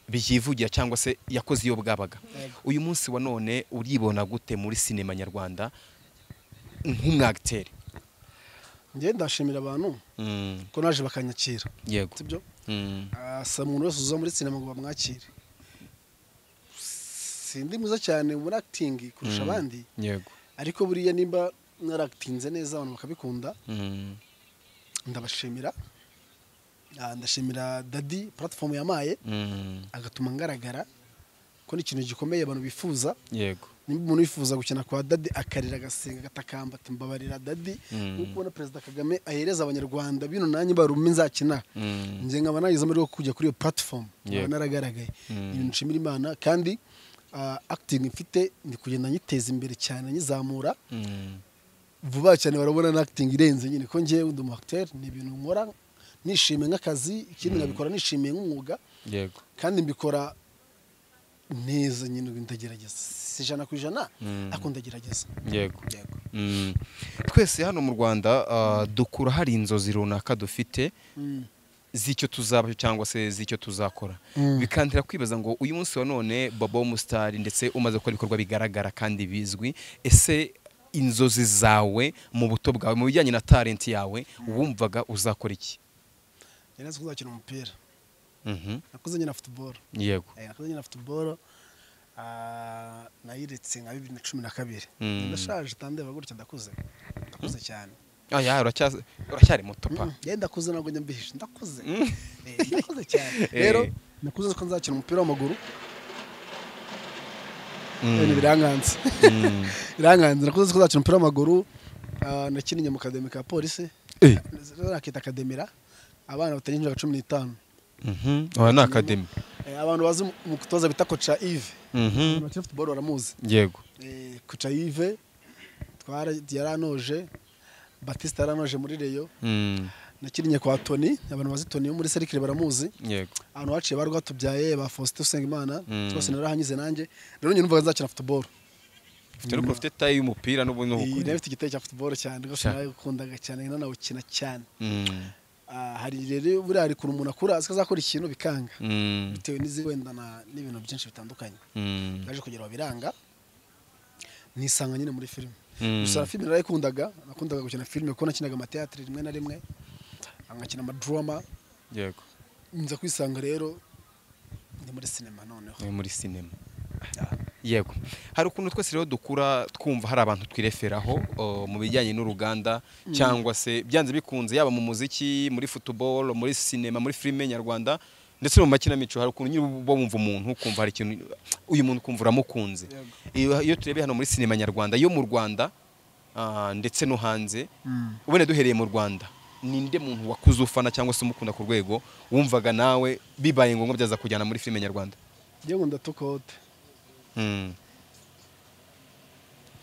A: byivugira cyangwa se yakoze iyo bwabaga uyu munsi wa none uribona gute muri sinema nyarwanda nk'umwagiteri
B: njye ndashimira abantu ko naje bakanyakira
A: yego
B: sibyo asa umuntu wese uza muri sinema ngo bamwakire sindi muza cyane muri acting kurusha abandi
A: yego
B: ariko buriya nimba naractinze neza abantu bakabikunda ndabashimira ndashimira Daddy platform yamaye agatuma ngaragara ko ni ikintu gikomeye abantu bifuza
A: yego
B: nimba umuntu yifuza gukina kwa Daddy akarira agasenga gatakamba ati mbabarira Daddy kuko na Perezida Kagame ahereza abanyarwanda bino nanjye barume nzakina nje nkaba nagize muri kujya kuri iyo platform naragaragaye ibintu nshimira Imana kandi acting mfite ndi kugenda nyiteza imbere cyane nyizamura vuba cyane barabona na acting irenze nyine ko ngiye ndi acteur ni ibintu nkora nishimiye nk'akazi ikindi nkabikora nishimiye nk'umwuga
A: yego
B: kandi mbikora neza nyine ndagerageza si 100% ako ndagerageza
A: yego twese hano mu Rwanda dukura hari inzozi runaka dufite z'icyo tuzaba cyangwa se z'icyo tuzakora bikantira kwibaza ngo uyu munsi wa none Bobo w'umusitari ndetse umaze gukora ibikorwa bigaragara kandi bizwi ese inzozi zawe mu buto bwawe mu bijyanye na talent yawe wumvaga uzakora iki?
B: Narazi kuzakina umupira nakuze nyina football
A: yego
B: nakuze nyina football nayiretse nka 2012 ndashaje tandeba gutya ndakuze cyane
A: ya uracyari muto pa
B: yenda kuze nabwo njya mbihisha ndakuze cyane rero nakuze ko nzakina umupira w'amaguru biranganze nakuze ko nzakina umupira w'amaguru nakinnye mu academy ka polisi nakita academira abana batarinjira 15
A: aba na academy
B: abantu bazi mu kutoza bita Kocha Yves bakina football baramuzi
A: yego
B: Kocha Yves yaranoje Batista yaranoje muri Reyo nakiriye kwa Tony abantu bazi Tony yo muri Cercle baramuzi
A: yego
B: abantu baciye barwa tubyaye ba Faustin Usengimana twese narahanyuze nanjye rero nyine numva nzakina football
A: ufite no profite tayi y'umupira n'ubuntu
B: huko ni afite igiteye cya football cyane rwose nakundaga cyane nanawukina cyane hari rero buri ari ku umuntu akura azakora ikintu bikanga bitewe wenda n'ibintu byinshi bitandukanye baje kugera biranga nisanga nyine muri filime gusa filime nakundaga gukina filime kuko nakinaga amateatre rimwe na rimwe angakina amadrama
A: yego
B: nza kwisanga rero ndi muri cinema noneho
A: muri cinema yego hari ukuntu twese rero dukura twumva hari abantu twireferaho mu bijyanye n'uruganda cyangwa se byanze bikunze yaba mu muziki muri football muri cinema muri filime nyarwanda ndetse no mu makinamico hari ukuntu nyine bo wumva umuntu ukumva hari ikintu uyu muntu ukumva uramukunze iyo turebe hano muri cinema nyarwanda yo mu Rwanda ndetse no hanze ubone duhereye mu Rwanda ninde muntu wakuze ufana cyangwa se umukunda ku rwego wumvaga nawe bibaye ngombwa byaza kujyana muri filime nyarwanda
B: yo ngunda Tokote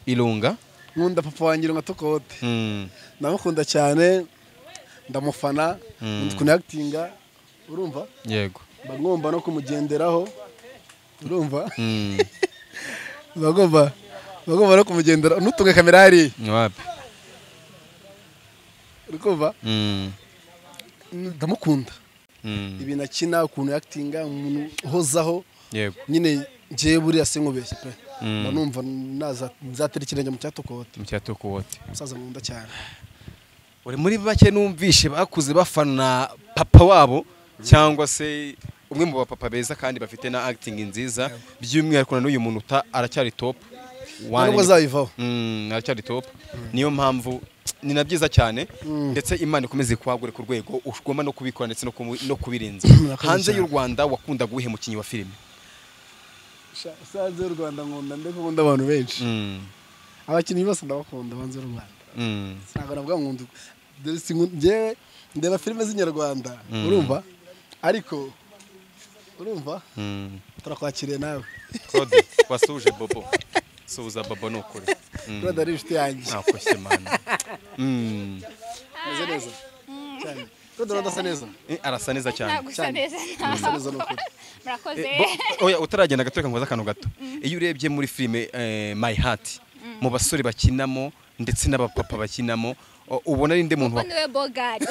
A: Ilunga
B: nkunda papa wanjye Ilunga Tokote ndamukunda cyane ndamufana ndikuna actinga urumva
A: yego
B: bagomba no kumugenderaho urumva bagomba no kumugendera nutunga kamera hari
A: wapi
B: urumva ndamukunda ibintu akina ukuntu actinga umuntu uhozaho
A: yego
B: nyine ngiye buriya sinkubeshye pe numva nzatera ikirenge mu cyatokote musaza nkunda cyane
A: uri muri bake numvishe bakuze bafana papa wabo cyangwa se umwe mu bapapa beza kandi bafite na acting nziza by'umwihariko n'uyu muntu aracyari top
B: nubwo zayivaho
A: aracyari top niyo mpamvu ni na byiza cyane ndetse Imana ikomeze kwagure ku rwego ugomba no kubikora ndetse no kubirinza hanze y'u Rwanda wakunda guhe mukinyi wa filime
B: hanze y'u Rwanda nkunda abantu benshi abakinnyi bose ndabakunda hanze y'u Rwanda ntabwo navuga nkunda njyewe ndeba filime z'inyarwanda urumva ariko urumva turakwakiriye nawe
A: Claude wasuje Bobo suza Bobo nukuri
B: Claude ari inshuti yanjye
A: nakoshye mana
B: meze neza cyane Claude arasa neza
A: arasa neza cyane
C: arasa
B: neza nukuri
C: murakoze
A: oya utaragenda gato kangoza kano gato iyo urebye muri filime My Heart mu basore bakinamo ndetse n'abapapa bakinamo ubona ari nde muntu
C: wa Bobo Bogari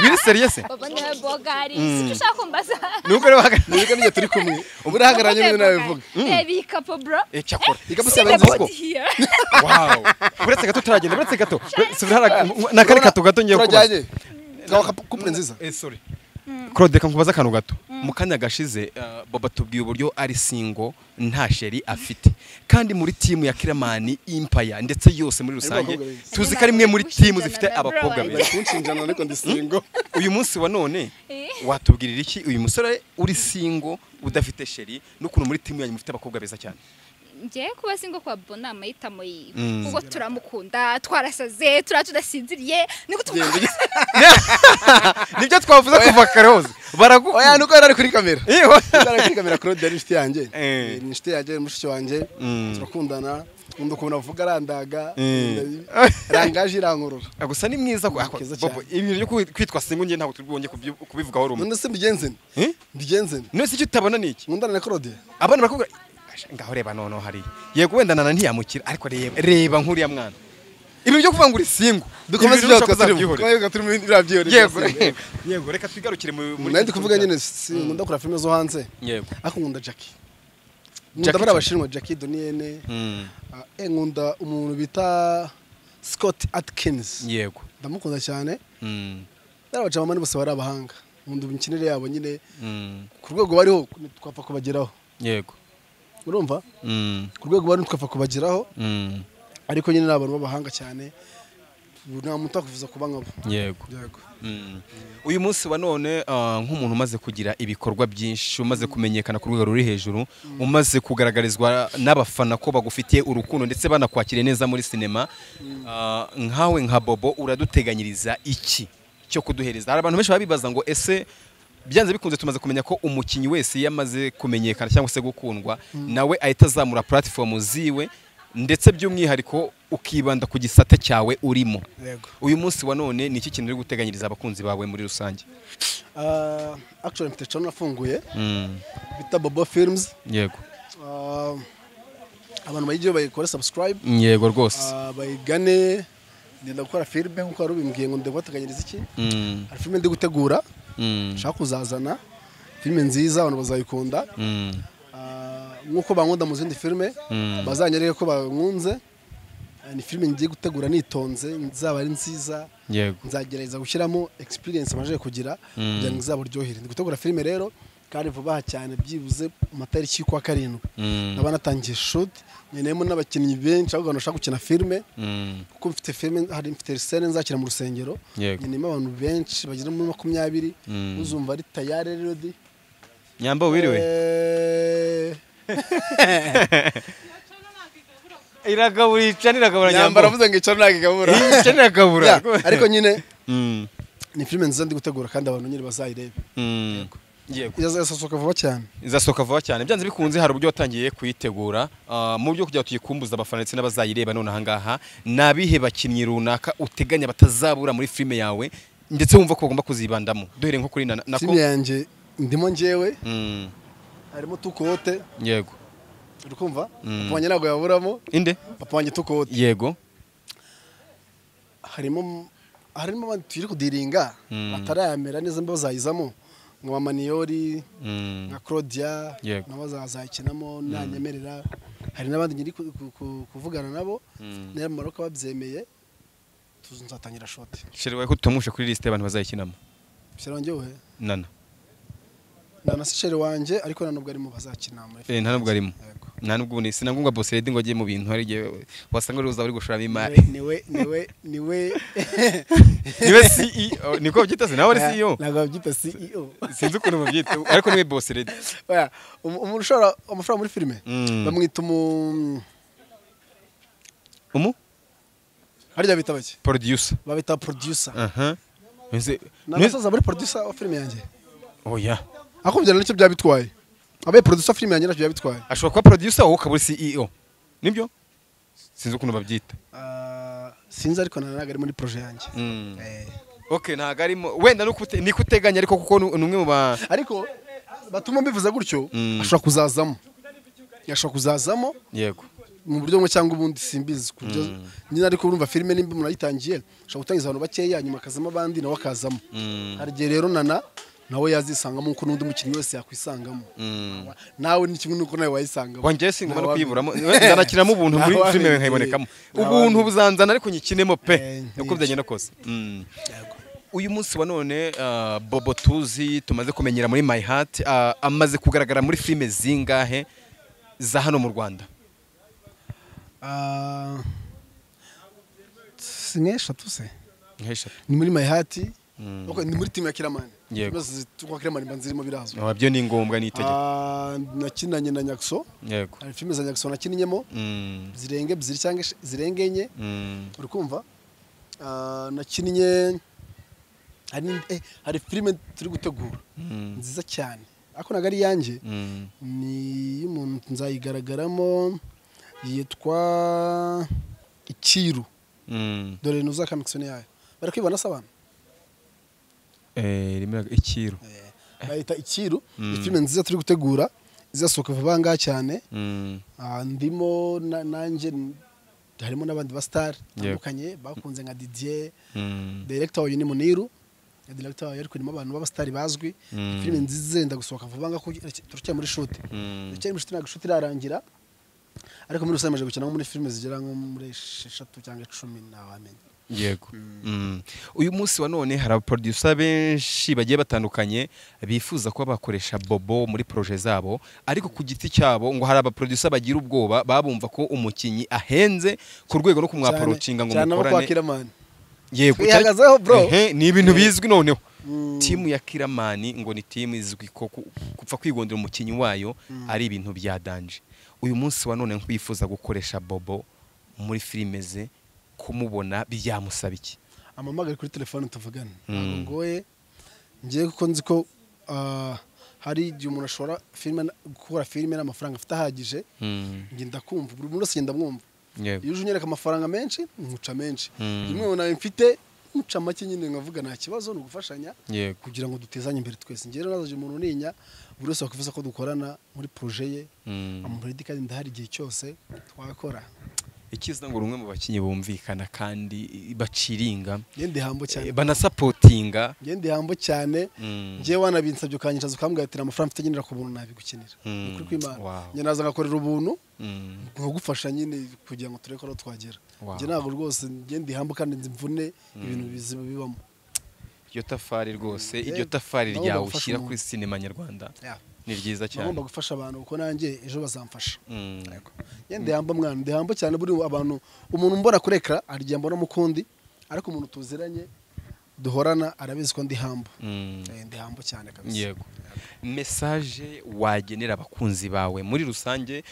A: biri serious
C: Bobo Bogari sinshaka kumbaza
B: nuko rero bahagaranye niyo turi kumwe uburahagaranye n'ibyo nawe bivuga
C: bikapo bro
A: cyakora
B: ikapo sabenzo
A: wow uretse gato turagenda uretse gato nakari gato gato ngiye
B: turajyanye couple nziza
A: sorry Claude kankubaza akantu gato mu kanya gashize Bobo tubwiye uburyo ari single nta sheri afite kandi muri team ya Kiramani Empire ndetse yose muri rusange tuzi ko ari mwe muri team zifite abakobwa beza
B: kunshinjana ariko ndi single
A: uyu munsi wa none watubwirira iki uyu musore uri single udafite sheri n'ukuntu muri team yanyu mufite abakobwa beza cyane
C: ngiye kuba single kwa Bona amahitamo yiwe kuko turamukunda twarasaze tudasinziriye niko tugenda
A: nibyo twavuze kuva karoze baraguka
B: oya nuko ari kuri kamera ari kuri kamera Claude ari inshuti yanjye ni inshuti yanjye mushiki wanjye turakundana ukunda ukuntu avuga arandaga rangaje irankurura
A: gusa ni mwiza Bobo ibintu byo kwitwa single ngiye ntabwo tubonye kubivugaho rumwe
B: none se mbigenze
A: none se icyo utabona ni iki
B: nkundana na Claude
A: abana barakubwira ngaho reba noneho hari yego wenda nana ntiyamukira ariko reba nkuriya mwana ibi byo kuvuga ngo uri single
B: dukomeze ibyo turi
A: yego reka twigarukire muri
B: nandi kuvuga nyine nkunda kura filime zo hanze
A: yego
B: akunda Jackie nkunda bari abashinwa Jackie Doniene nkunda umuntu bita Scott Atkins
A: yego
B: ndamukunda cyane n'abajamani bose bari abahanga nkunda imikinire yabo nyine ku rwego bariho twapfa kubageraho
A: yego
B: urumva ku rwego bari twapfa kubageraho ariko nyine n'abantu b'abahanga cyane nta muntu akuvuza kuba nkabo
A: yego uyu munsi wa none nk'umuntu umaze kugira ibikorwa byinshi umaze kumenyekana ku rwego ruri hejuru umaze kugaragarizwa n'abafana ko bagufitiye urukundo ndetse banakwakiriye neza muri sinema nkawe nka Bobo uraduteganyiriza iki cyo kuduhereza hari abantu benshi babibaza ngo ese byanze bikunze tumaze kumenya ko umukinyi wese yamaze kumenyekana cyangwa se gukundwa nawe ahita azamura platform ziwe ndetse by'umwihariko ukibanda ku gisate cyawe urimo.
B: yego
A: Uyu munsi wa none ni iki kintu uri guteganyiriza abakunzi bawe muri rusange?
B: actually mfite channel nafunguye bita Bobo Films.
A: Yego.
B: Abantu bayigiye bayikore subscribe.
A: Yego rwose.
B: Bayigane ndenda gukora filme nkuko ari ubimbwiye ngo ndabateganyiriza iki. Hari filme ndi gutegura. Nshaka kuzazana filme nziza abantu bazayikunda. Nkuko bankunda mu zindi filme bazanyereye ko bankunze. Ni filme ngiye gutegura nitonze nzaba ari nziza.
A: Yego.
B: Nzagerageza gushyiramo experience amaje kugira kugira ngo izaburyohere. Ndi gutegura filme rero kandi vuba cyane byibuze amatariki kwa 7 naba natangiye shoot nyenemo n'abakinnyi benshi ahubwo nashaka gukina filme kuko mfite filme hari mfite scene nzakira mu rusengero nyenemo abantu benshi bagira muri 20 uzumva ari tayari rero di
A: Nyamba wiriwe iragabura icanira gabura
B: Nyamba aravuze ngo icyo nagigabura
A: icanira gabura
B: ariko nyine ni filme nziza ndi gutegura kandi abantu nyine bazayirebe
A: yego
B: izasohoka vuba cyane
A: izasohoka vuba cyane byanze bikunze hari uburyo watangiye kuyitegura mu byo kujya tuyikumbuza abafana ndetse n'abazayireba none ahangaha nabihe bakinnyi runaka uteganya batazabura muri filme yawe ndetse wumva ko bagomba kuzibandamo duhere nko kuri nako
B: filme yanjye ndimo njyewe harimo Tukote
A: yego
B: uri kumva papa wanjye ntabwo yaburamo
A: inde
B: papa wanjye Tukote
A: yego
B: harimo abantu turi kudiringa batarayamera neza mbe bazayizamo nka Maniyori nka Claudia nabo bazayikinamo nanyemerera hari n'abandi nyiri kuvugana nabo nera mu Maroc babyemeye tuzanzatangira shot
A: shiriwe ko tumushe kuri liste y'abantu bazayikinamo
B: shira wanjye we
C: Nana
B: si sheri wanje ariko nanubwo arimo bazakina muri
A: nta nubwo arimo nta nubwo ni sinangumva boss lady ngo agiye mu bintu hari wasanga ari uzaba uri gushoramo imari
B: niwe
A: CEO niko byita se nawe ari CEO
B: ntabwo byita CEO
A: sinzi ukuntu mubyita ariko niwe boss lady
B: oya umuntu ushora amafaranga muri filime bamwita harya bita bake
A: producer
B: babita producer
A: neza
B: muri producer wa filime yanjye
A: oya
B: akubye nicyo byabitwaye abaye producer filime yanjye nacyo byabitwaye
A: ashobora kuba producer wowe ukaba CEO nibyo sinzi ukuntu babyita
B: sinzi ariko nanaga ari muri projet yanjye
A: okay ntago arimo wenda niko uteganya ariko kuko numwe mu ba
B: ariko batuma mbivuza gutyo ashobora kuzazamo yego mu buryo bumwe cyangwa ubundi simbizi kubyo nyine ariko urumva filime nimba umuntu ayitangiye ashobora gutangiza abantu bakeya nyuma akazamo abandi nawe akazamo hari gihe rero nawe yazisangamo uko n'undi mukinnyi wese yakwisangamo nawe ni kimwe nuko nawe wayisangamo
A: wanjye singoma no kuyiburamo ndanakiramo ubuntu muri filime nkayibonekamo ubuntu buzanzana ariko nyikinemo pe uko byagenda kose uyu munsi wa none Bobo tuzi tumaze kumenyera muri My Heart amaze kugaragara muri filime zingahe za hano mu Rwanda
B: nk'eshatu se ni muri My Heart ni muri timu ya Kiramani tukwa Kiramani banzirimo birazwa
A: abyo ni ngombwa ni itegeko
B: nakinanye na Nyakso
A: yego
B: hari filime za Nyakso nakinyemo zirenge ebyiri cyangwa zirenge enye uri kumva nakinnye hari filime turi gutegura nziza cyane ariko nagari yanjye ni umuntu nzayigaragaramo yitwa Ikiru dore nuza kamixone yayo bari kwibona sabana
A: rimera Ikiru
B: bayita Ikiru ni filime nziza turi gutegura izasohoka vuba ngaha cyane ndimo nanjye harimo n'abandi ba star batandukanye bakunze nka Didier director wayo ni Muniru director wayo ariko irimo abantu b'aba star bazwi filime nziza zenda gusohoka vuba ngaha turacyari muri shoot turacyari muri shoot ntabwo shoot irarangira ariko muri rusange gukina muri filime zigera nko muri 6 cyangwa 10 nawamenye
A: yego uyu munsi wa none hari abaproducer benshi bagiye batandukanye bifuza ko bakoresha Bobo muri projet zabo ariko ku giti cyabo ngo hari abaproducer bagira ubwoba babumva ko umukinyi ahenze ku rwego no kumwaprocinga ngo mukorane yego ni ibintu bizwi noneho timu ya Kiramani ngo ni timu izwi ko kupfa kwigondera umukinyi wayo ari ibintu bya danje uyu munsi wa none nkwifuza gukoresha Bobo muri filime ze kumubona byamusaba iki
B: amamagara kuri telefone tuvugana ntabwo ngoye ngiye kuko nzi ko hari igihe umuntu ashobora gukora filime n'amafaranga afite ahagije njye ndakumva buri munsi ngenda mwumva
A: Yego.
B: iyo uje unyereka amafaranga menshi nkuca menshi rimwe nawe mfite nkuca make nyine nkavuga nta kibazo ni ugufashanya
A: Yego.
B: kugira ngo dutezanye imbere twese njye rero nazaje umuntu ninya buri wese wakwifuza ko dukorana muri projet ye amuredi kandi ndahari igihe cyose twakora
A: ikiza ngo rumwe mu bakinyi bumvikana kandi baciringa
B: ngende hambo cyane
A: banasapotinga
B: ngende hambo cyane ngiye wanabinsabye ukanyicaza ukambwira ati amafaranga mfite ngenera ku buntu nabigukenera ukuri kw'Imana njye naza ngakorera ubuntu nkagufasha nyine kugira ngo tureke aho twagera njye ntabwo rwose ngende hambo kandi nzimvune ibintu biziba bibamo
A: iryo tafari rwose iryo tafari ryawe ushyira kuri sinema nyarwanda ni ryiza cyane
B: ngomba gufasha abantu kuko nanjye ejo bazamfasha ngende hambo mwana ndi hambo cyane buri abantu umuntu mbona kuri ekara arigiye mbona mukundi ariko umuntu tuziranye duhorana arabizi ko ndi hambo ndi hambo cyane kabisa
A: yego message wagenera abakunzi bawe muri rusange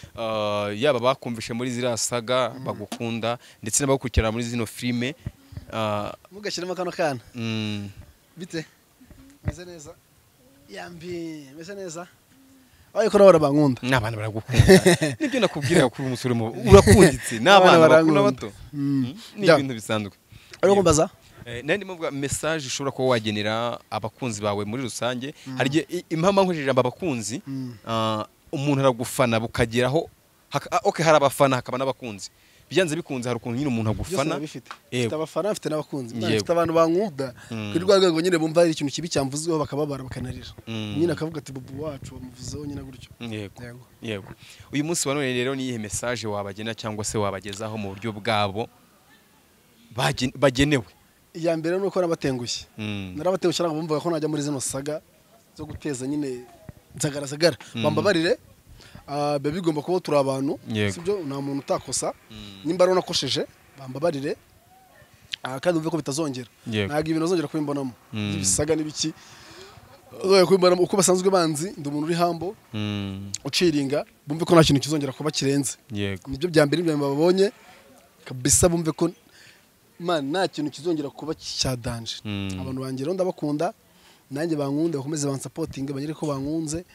A: yaba bakumvishe muri ziriya saga bagukunda ndetse n'abagukurikirana muri zino filime
B: mugashyiramo kano kana bite meze neza yambi meze neza ariko nabara bankunda
A: n'abana baragukunda nibyo nakubwira kuri umusore urakunditse n'abana barakunda bato ni ibintu bisanzwe
B: ariko kumbaza
A: nandi muvuga message ushobora kuba wagenera abakunzi bawe muri rusange hari impamvu nkojeje abakunzi umuntu aragufana bukageraho okay hari abafana hakaba n'abakunzi byanze bikunze hari ukuntu nyine umuntu agufana
B: yego abafana afite n'abakunzi afite abantu bankunda kuri rwa rwego nyine bumva ari ikintu kibi cyamvuzeho bakababara bakanarira nyine akavuga ati bubu wacu bamuvuzeho nyine gutyo
A: yego uyu munsi wa none rero niyihe message wabagena cyangwa se wabagezaho mu buryo bwabo bagenewe
B: iya mbere nuko nabatengushye narabatengushye ntabwo bumvaga ko najya muri zino saga zo guteza nyine nzagara bambabarire biba bigomba kuba turi abantu sibyo nta muntu utakosa nimba ari unakosheje bambabarire kandi umve ko bitazongera ntabwo ibintu bazongera kubimbonamo ibisaga n'ibiki uko basanzwe banzi ndi umuntu uri hambo uciringa bumve ko nta kintu kizongera kuba kirenze nibyo bya mbere ibyo babonye kabisa bumve ko man nta kintu kizongera kuba cyadanje abantu banjye rero ndabakunda nanjye bankunda bakomeze bansapotinge bagire ko bankunze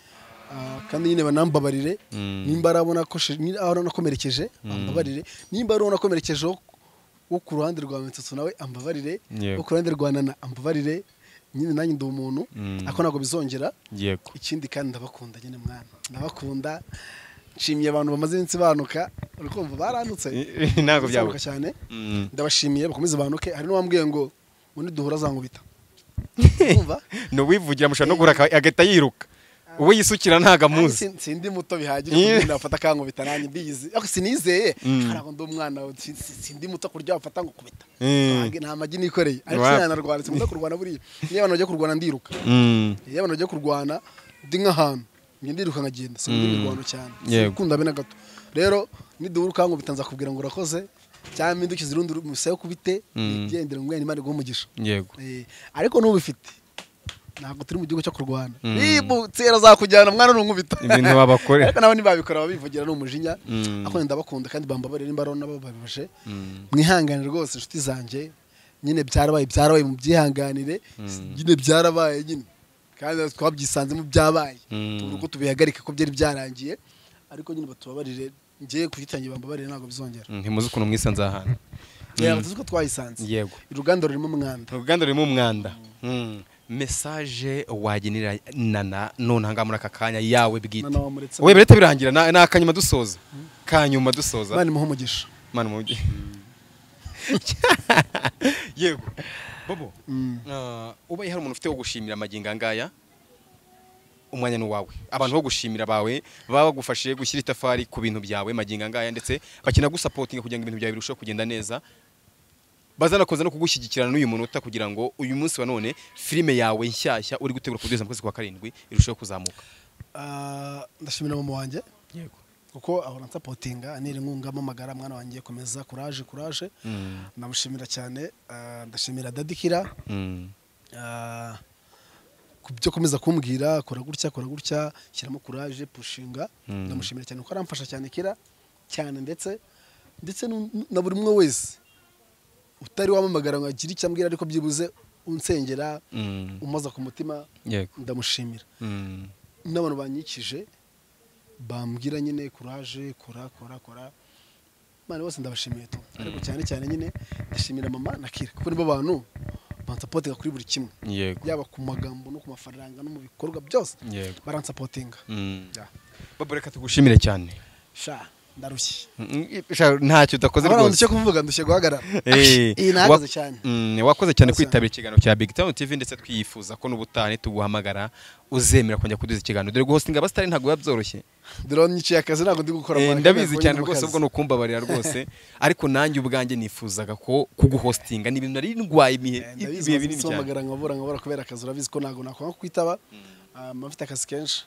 B: kandi nyine banambabarire nimba arabona ko nakomerekeje ambabarire nimba ari nakomerekeje wo ku ruhande rwa Mitsutsu nawe ambabarire wo ku ruhande rwa Nana ambabarire nyine nanjye ndi umuntu ako ntabwo bizongera ikindi kandi ndabakunda nyine mwana ndabakunda nshimiye abantu bamaze iminsi banuka urikumva baranutse
A: ntabwo byabuka
B: cyane ndabashimiye bakomeze banuke hari n'uwambwiye ngo niduhura zankubita umva
A: no wivugira mushaka no gura agahita yiruka uwo yisukira ntaga muzi
B: sindi muto bihagije kuko afata kankubita nanjye mbizi ariko sinizeye harago ndi umwana sindi muto kurya afata ngo kubita nta magi nikoreye ariko sinanarwana simuta kurwana buriya iyo abantu bajya kurwana ndiruka iyo abantu bajya kurwana ndi nk'ahantu ndiruka nkagenda sindi mirwano cyane sikunda be na gato rero niduhura kankubita nzakubwira ngo urakoze cyangwa indukiza irundi musayo kubite nigendera ngo Imana igumugisha
A: yego
B: ariko n'ubifite ntabwo turi mu gihugu cyo kurwana nibu tsera zakujyana mwana n'unkubita
A: ibintu babakore
B: ariko nabo nibabikora babivugira n'umujinya ako ndabakunda kandi bambabarira imbaro nabo babibashe mwihangane rwose inshuti zanje nyine byarabaye mu byihanganire nyine byarabaye nyine kandi twabyisanzemo byabaye turuko tubihagarika ko byari byarangiye ariko nyine batubabarire ngiye kugitangira bambabarire ntabwo bizongera
A: ntimuzi ukuntu mwisanze ahantu
B: tuzi ko twayisanze
A: yego
B: uruganda rurimo
A: umwanda message wagenera Nana none hanga muri aka kanya yawe bwite wowe bireta birangira na kanyuma dusoza
B: Mani muhumugisha
A: yego bobo ubaye hari umuntu ufite wo gushimira amaginga ngaya umwanya n'uwawe abantu bo gushimira bawe baba bagufashije gushyira itafari ku bintu byawe maginga ngaya ndetse bakina gusapotinga kugira ngo ibintu byawe birusheho kugenda neza bazanakoza no kugushyigikirana n'uyu munota kugira ngo uyu munsi wa none filime yawe nshyashya uri gutegura kugeza mu kwezi kwa 7 irusheho kuzamuka
B: ndashimira mama wanjye
A: yego
B: kuko ahora nsapotinga anira inkunga amagara mwana wanjye komeza courage namushimira cyane ndashimira Dadikira kubyo komeza kumbwira kora gutya shyiramo courage pushinga ndamushimira cyane kuko aramfasha cyane Kira cyane ndetse na buri umwe wese utari wamamagara ngo agire icyambwira ariko byibuze unsengera umaza ku mutima ndamushimira n'abantu banyikije bambwira nyine courage kora Imana bose ndabashimiye tu ariko cyane cyane nyine ndashimira mama na Kira kuko nibo bantu bansapotinga kuri buri kimwe yaba ku magambo no ku mafaranga no mu bikorwa byose baransapotinga.
A: Babo reka tugushimire cyane
B: sha ndarushye
A: ntacyo utakoze rwose
B: ndushye kuvuga ndushye guhagarara nahagaze cyane
A: wakoze cyane kwitabira ikiganiro cya Big Town TV ndetse twiyifuza ko n'ubutane tuguhamagara uzemera kongera kuduza ikiganiro dore guhostinga abastari ntabwo yabyoroshye
B: drone nyiciye akazi ntabwo ndi gukora
A: ndabizi cyane rwose ubwo no kumbabarira rwose ariko nanjye ubwanjye nifuzaga ko kuguhostinga ni ibintu nari ndwaye ibihe binini cyane
B: nkabura kubera akazi urabizi ko ntabwo nakwanga kwitaba mafite akazi kenshi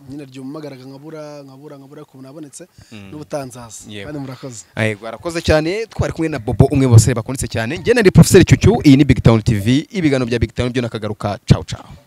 B: nyine ryumagaraga nkabura ko nabonetse n'ubutanzaza kandi murakoze
A: yego arakoze cyane twari kumwe na Bobo umwe bose bakonetse cyane njye nari Professeur Cyucyu iyi ni Big Town TV ibigano bya Big Town byo nakagaruka ciao ciao.